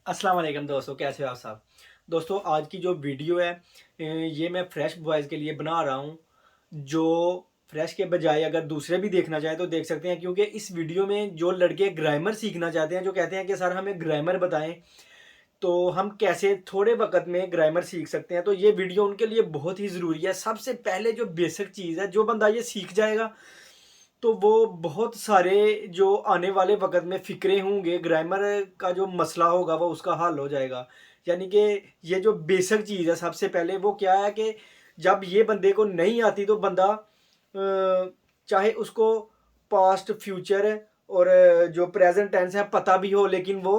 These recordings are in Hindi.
अस्सलाम वालेकुम दोस्तों, कैसे हो आप सब। दोस्तों आज की जो वीडियो है ये मैं फ्रेश बॉयज़ के लिए बना रहा हूँ। जो फ्रेश के बजाय अगर दूसरे भी देखना चाहें तो देख सकते हैं, क्योंकि इस वीडियो में जो लड़के ग्रामर सीखना चाहते हैं, जो कहते हैं कि सर हमें ग्रामर बताएं, तो हम कैसे थोड़े वक्त में ग्रामर सीख सकते हैं, तो ये वीडियो उनके लिए बहुत ही ज़रूरी है। सबसे पहले जो बेसिक चीज़ है, जो बंदा ये सीख जाएगा तो वो बहुत सारे जो आने वाले वक़्त में फ़िक्रे होंगे, ग्रामर का जो मसला होगा वो उसका हल हो जाएगा। यानी कि ये जो बेसिक चीज़ है, सबसे पहले वो क्या है कि जब ये बंदे को नहीं आती तो बंदा चाहे उसको पास्ट, फ्यूचर और जो प्रेज़ेंट टेंस है पता भी हो, लेकिन वो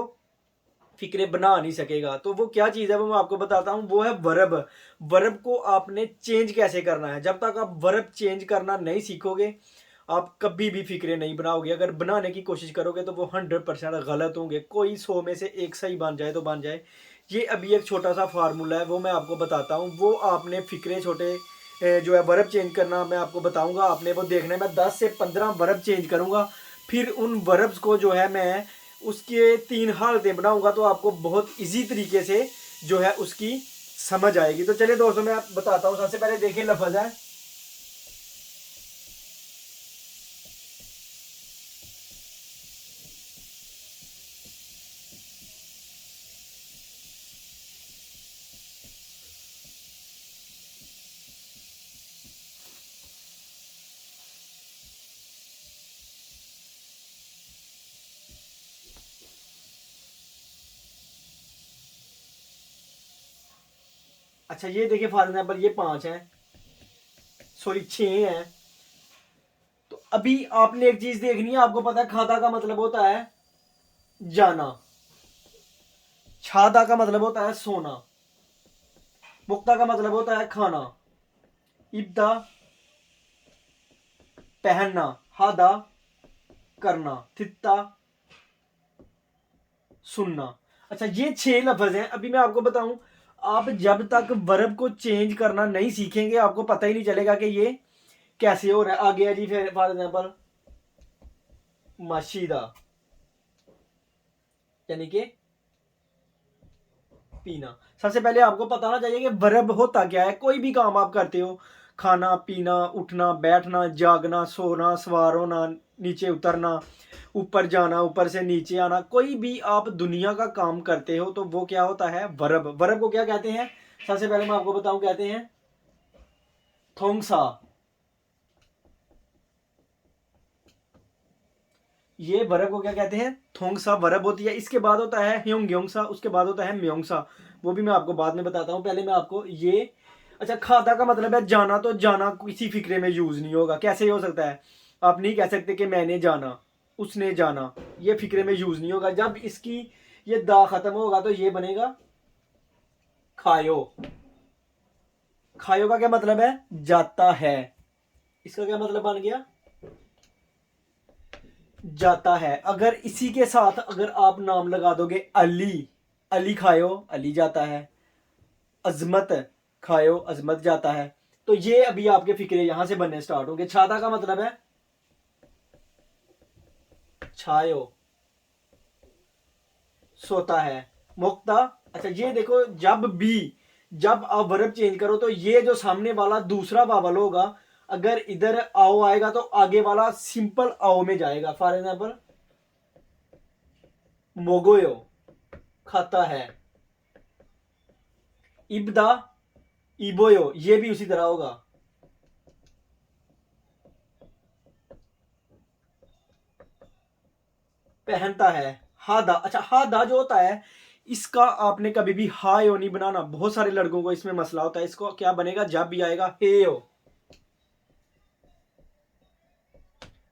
फ़िक्रे बना नहीं सकेगा। तो वो क्या चीज़ है वो मैं आपको बताता हूँ, वो है वर्ब। वर्ब को आपने चेंज कैसे करना है। जब तक आप वर्ब चेंज करना नहीं सीखोगे, आप कभी भी फ़िक्रे नहीं बनाओगे। अगर बनाने की कोशिश करोगे तो वो 100% गलत होंगे। कोई 100 में से 1 सही बन जाए तो बन जाए। ये अभी एक छोटा-सा फ़ॉर्मूला है, वो मैं आपको बताता हूँ। वो आपने फ़िक्रे छोटे जो है वर्ब चेंज करना मैं आपको बताऊँगा। आपने वो देखना है, मैं 10 से 15 वर्ब चेंज करूँगा। फिर उन वर्ब्स को जो है मैं उसके 3 हालतें बनाऊँगा, तो आपको बहुत ईज़ी तरीके से जो है उसकी समझ आएगी। तो चलिए दोस्तों मैं बताता हूँ। सबसे पहले देखिए लफ़्ज़ है। अच्छा ये देखिए फॉर एग्जाम्पल ये 5 हैं, सॉरी 6 हैं। तो अभी आपने एक चीज देखनी है। आपको पता है खाता का मतलब होता है जाना, छादा का मतलब होता है सोना, मुक्ता का मतलब होता है खाना, इब्दा पहनना, हादा करना, थित्ता सुनना। अच्छा ये 6 लफ्ज हैं। अभी मैं आपको बताऊं, आप जब तक वर्ब को चेंज करना नहीं सीखेंगे आपको पता ही नहीं चलेगा कि ये कैसे हो रहा है। आ गया जी फिर फॉर एग्जाम्पल माशीदा, यानी कि पीना। सबसे पहले आपको पता होना चाहिए कि वर्ब होता क्या है। कोई भी काम आप करते हो, खाना पीना, उठना बैठना, जागना, सोना, सवार होना, नीचे उतरना, ऊपर जाना, ऊपर से नीचे आना, कोई भी आप दुनिया का काम करते हो तो वो क्या होता है वर्ब। वर्ब को क्या कहते हैं, सबसे पहले मैं आपको बताऊं, कहते हैं थोंगसा। ये वर्ब को क्या कहते हैं, थोंगसा वर्ब होती है। इसके बाद होता है ह्योंग्योंगसा, उसके बाद होता है म्योंगसा। वो भी मैं आपको बाद में बताता हूँ, पहले मैं आपको ये। अच्छा खाता का मतलब है जाना, तो जाना किसी फिक्रे में यूज नहीं होगा। कैसे हो सकता है, आप नहीं कह सकते कि मैंने जाना, उसने जाना, ये फिक्रे में यूज नहीं होगा। जब इसकी ये दा खत्म होगा तो ये बनेगा खायो। खायो का क्या मतलब है, जाता है। इसका क्या मतलब बन गया, जाता है। अगर इसी के साथ अगर आप नाम लगा दोगे अली, अली खायो, अली जाता है। अजमत खायो, अजमत जाता है। तो ये अभी आपके फिक्रे यहां से बनने स्टार्ट होंगे। छाता का मतलब है छायो, सोता है। मुक्ता, अच्छा ये देखो, जब आप वर्ब चेंज करो तो ये जो सामने वाला दूसरा वावल होगा, अगर इधर आओ आएगा तो आगे वाला सिंपल आओ में जाएगा। फॉर एग्जाम्पल मोगोयो खाता है, इब्दा इबोयो, ये भी उसी तरह होगा। पहनता है, हादा। अच्छा हादा जो होता है, इसका आपने कभी भी हायो नहीं बनाना। बहुत सारे लड़कों को इसमें मसला होता है। इसको क्या बनेगा, जब भी आएगा हेयो,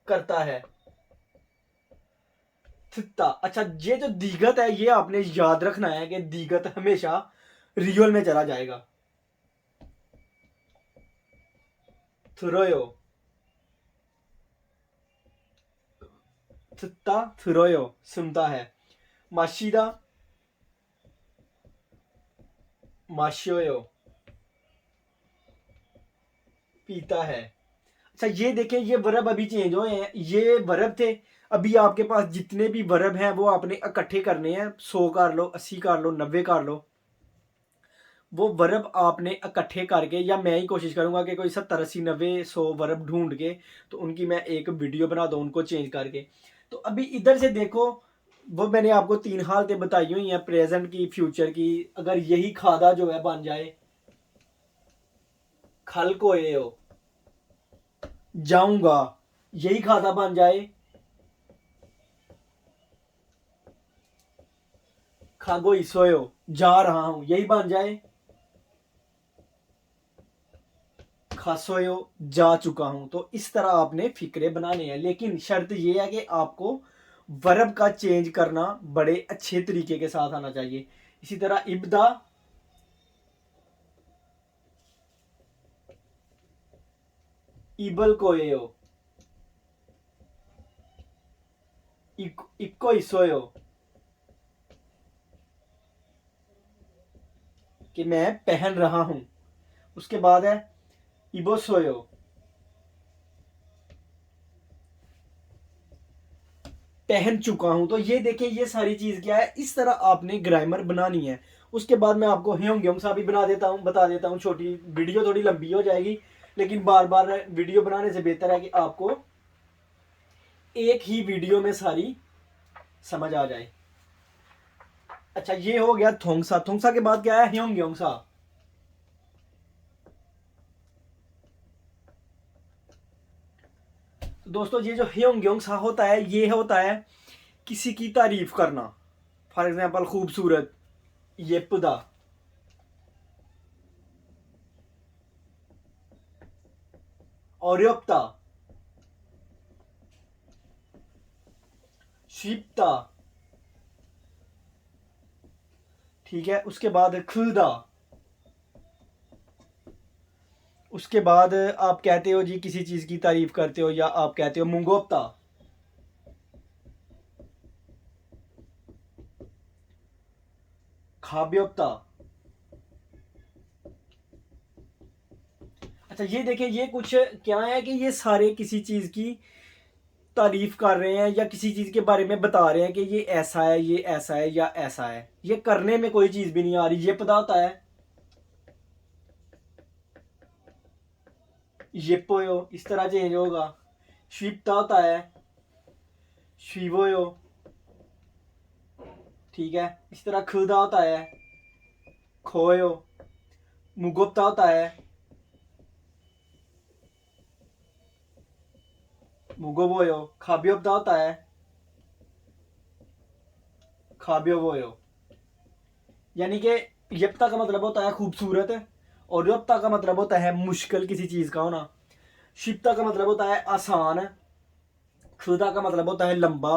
करता है। थित्ता, अच्छा ये जो दीगत है ये आपने याद रखना है कि दीगत हमेशा रियल में चला जाएगा। थुरोयो, थित्ता थुरोयो, सुनता है। माशीदा, माशियोयो, पीता है। अच्छा ये देखें, ये वर्ब अभी चेंज हुए हैं, ये वर्ब थे, अभी आपके पास जितने भी वर्ब हैं वो आपने इकट्ठे करने हैं, 100 कर लो, 80 कर लो, 90 कर लो। वो वर्ब आपने इकट्ठे करके, या मैं ही कोशिश करूंगा कि कोई 70 80 90 100 वर्ब ढूंढ के तो उनकी मैं एक वीडियो बना दूं उनको चेंज करके। तो अभी इधर से देखो, वो मैंने आपको 3 हालतें बताई हुई हैं, प्रेजेंट की, फ्यूचर की। अगर यही खादा जो है बन जाए, खल को ए हो जाऊंगा, यही खादा बन जाए, खागो इसोयो जा रहा हूं, यही बन जाए, खासोयो जा चुका हूं। तो इस तरह आपने फिक्रे बनाने हैं, लेकिन शर्त यह है कि आपको वर्ब का चेंज करना बड़े अच्छे तरीके के साथ आना चाहिए। इसी तरह इब्दा, इबल कोयो, इक्को इसोयो, कि मैं पहन रहा हूं। उसके बाद है इबोसोयो, पहन चुका हूं। तो ये देखिए, ये सारी चीज क्या है, इस तरह आपने ग्रामर बनानी है। उसके बाद मैं आपको ह्योंग सा भी बना देता हूं, बता देता हूं। छोटी वीडियो थोड़ी लंबी हो जाएगी, लेकिन बार बार वीडियो बनाने से बेहतर है कि आपको एक ही वीडियो में सारी समझ आ जाए। अच्छा, ये हो गया थोंगसा। थोंगसा के बाद क्या है, ह्योंग सा। तो दोस्तों, ये जो ह्योंग सा होता है, ये होता है किसी की तारीफ करना। फॉर एग्जाम्पल, खूबसूरत, येपुदा, औरयोप्ता, शिप्ता। ठीक है, उसके बाद खुदा। उसके बाद आप कहते हो जी, किसी चीज की तारीफ करते हो, या आप कहते हो मुंगोप्ता, खाब्योप्ता। अच्छा, ये देखिए, ये कुछ क्या है कि ये सारे किसी चीज की तारीफ कर रहे हैं, या किसी चीज के बारे में बता रहे हैं कि ये ऐसा है, ये ऐसा है, या ऐसा है। ये करने में कोई चीज भी नहीं आ रही। ये पता होता है, ये पोयो इस तरह चेंज होगा। शिप्ता होता है शिवोयो। ठीक है, इस तरह खुदा होता है खोयो। मुगुप्ता होता है मुगोबोयो। खाब्योप्ता होता है खाब्योबोयो। यानी कि यप्ता का मतलब होता है खूबसूरत, और योप्ता का मतलब होता है मुश्किल किसी चीज का होना। शिप्ता का मतलब होता है आसान। खुदा का मतलब होता है लंबा।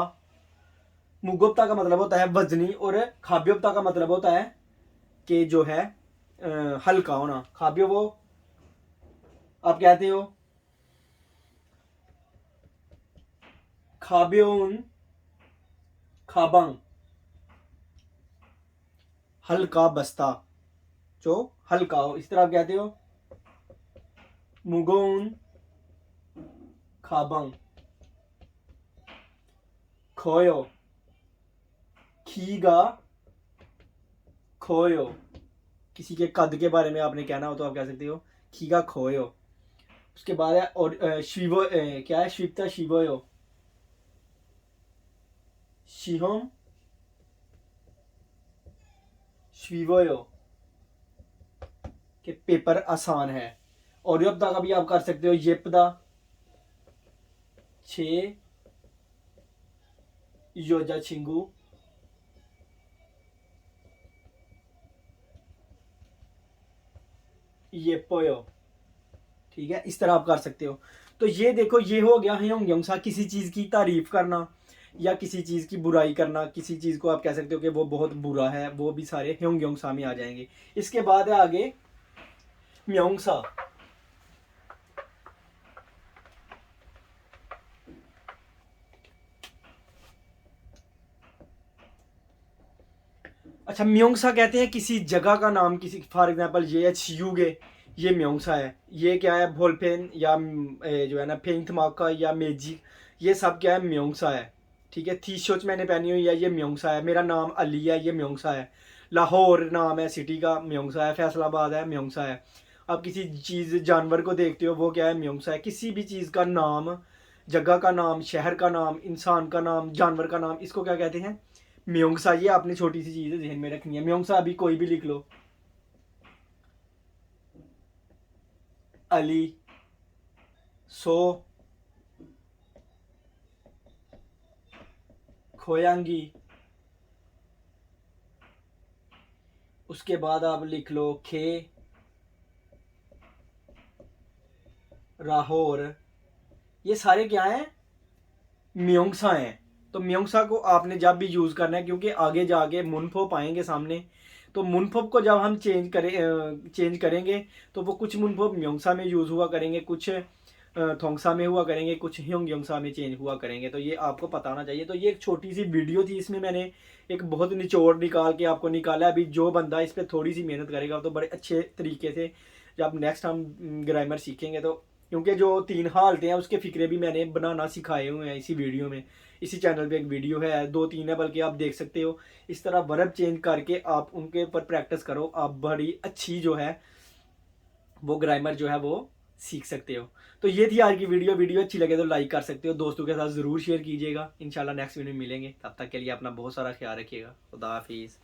मुगुप्ता का मतलब होता है वजनी। और खाब्योप्ता का मतलब होता है कि जो है हल्का होना। खाब्यो वो आप कहते हो खाब्योन खाबंग, हल्का बस्ता, जो हल्का हो, इस तरह आप कहते हो मुगोन खाबंग। खोयो खीगा खोयो। किसी के कद के बारे में आपने कहना हो तो आप कह सकते हो खीगा खोयो। उसके बाद है और शिवो क्या है, शिप्ता शिवोयो, शिहोम शिवोयो, कि पेपर आसान है। और योप्दा का भी आप कर सकते हो येपदा छे योजा छिंगू। ये पोयो। ठीक है, इस तरह आप कर सकते हो। तो ये देखो, ये हो गया ह्योंग सा, किसी चीज की तारीफ करना या किसी चीज की बुराई करना। किसी चीज को आप कह सकते हो कि वो बहुत बुरा है, वो भी सारे ह्योंग सा में आ जाएंगे। इसके बाद है आगे म्योंग सा। अच्छा, म्योंगसा कहते हैं किसी जगह का नाम। किसी फॉर एग्जांपल ये है छियुगे, ये म्योंगसा है। ये क्या है, भोलपेन, या जो है ना फेंगथमाका या मेजी, ये सब क्या है, म्योंगसा है। ठीक है। थीशोच मैंने पहनी हुई है, ये म्योंगसा है। मेरा नाम अली है, ये म्योंगसा है। लाहौर नाम है सिटी का, म्योंगसा है। फैसलाबाद है, म्योंगसा है। आप किसी चीज़ जानवर को देखते हो, वो क्या है, म्योंगसा है। किसी भी चीज़ का नाम, जगह का नाम, शहर का नाम, इंसान का नाम, जानवर का नाम, इसको क्या कहते हैं, म्योंगसा। ये आपने छोटी सी चीज़ ध्यान में रखनी है। म्योंगसा अभी कोई भी लिख लो। अली, सो, खोयांगी, उसके बाद आप लिख लो खे, राहोर। ये सारे क्या हैं, म्योंगसा हैं। तो म्योंगसा को आपने जब भी यूज़ करना है, क्योंकि आगे जाके मुनफोप आएंगे सामने, तो मुनफोप को जब हम चेंज करेंगे तो वो कुछ मुनफोप म्योंगसा में यूज़ हुआ करेंगे, कुछ थोंगसा में हुआ करेंगे, कुछ ह्योंगसा में चेंज हुआ करेंगे। तो ये आपको पता होना चाहिए। तो ये एक छोटी सी वीडियो थी, इसमें मैंने एक बहुत निचोड़ निकाल के आपको निकाला। अभी जो बंदा इस पर थोड़ी सी मेहनत करेगा तो बड़े अच्छे तरीके से जब नेक्स्ट हम ग्रामर सीखेंगे, तो क्योंकि जो 3 हालतें हैं उसके फ़िक्रे भी मैंने बनाना सिखाए हुए हैं इसी वीडियो में। इसी चैनल पे एक वीडियो है, 2-3 है बल्कि, आप देख सकते हो। इस तरह वर्ब चेंज करके आप उनके ऊपर प्रैक्टिस करो, आप बड़ी अच्छी जो है वो ग्रामर जो है वो सीख सकते हो। तो ये थी आज की वीडियो। वीडियो अच्छी लगे तो लाइक कर सकते हो, दोस्तों के साथ ज़रूर शेयर कीजिएगा। इंशाल्लाह नेक्स्ट वीडियो में मिलेंगे, तब तक के लिए अपना बहुत सारा ख्याल रखिएगा। खुदा हाफिज़।